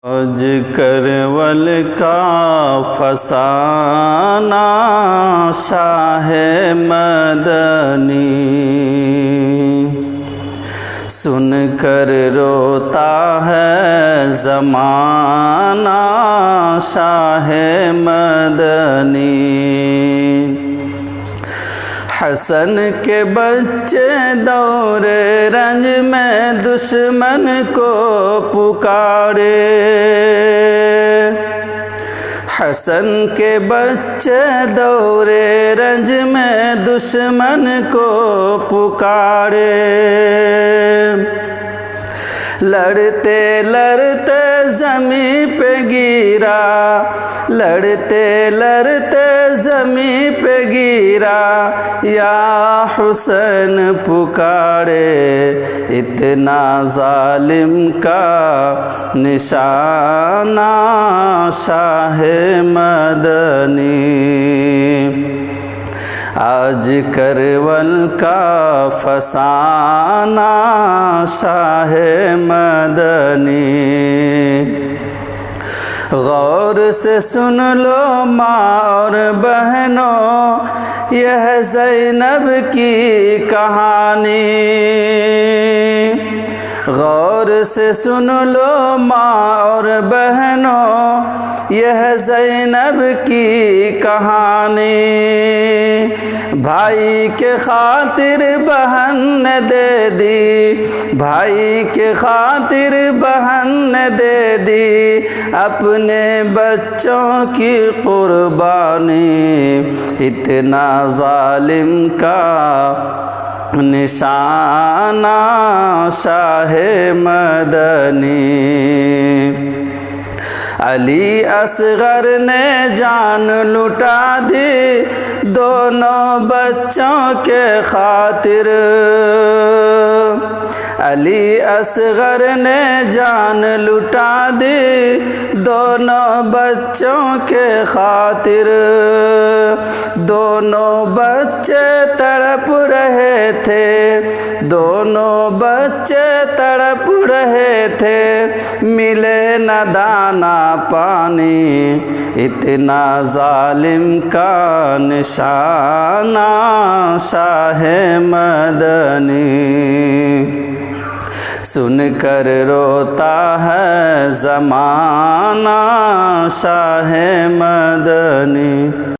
اج کرول کا فسانہ شاہ مدنی سن کر روتا ہے زمانہ شاہ مدنی حسن کے بچے دور رنج میں دشمن کو پکارے حسن کے بچے دور رنج میں دشمن کو پکارے لڑتے لڑتے زمین پہ گرا لڑتے لڑتے زمین پہ گرا یا حسین پکارے اتنا ظالم کا نشانہ شاہ مدنی آج کرول کا فسانہ شاہ مدنی غور سے سن لو ماں اور بہنوں یہ زینب کی کہانی غور سے سن لو ماں اور بہنوں یہ زینب کی کہانی بھائی کے خاطر بہن نے دے دی بھائی کے خاطر بہن نے دے دی اپنے بچوں کی قربانی اتنا ظالم کا نشانہ شاہ مدنی علی اصغر نے جان لٹا دی دونوں بچوں کے خاطر علی اصغر نے جان لٹا دی دونوں بچوں کے خاطر دونوں بچے تڑپ رہے تھے دونوں بچے تڑپ رہے تھے ملے نہ دانا پانی اتنا ظالم کا نشانہ شاہ مدنی سن کر روتا ہے زمانہ شاہ مدنی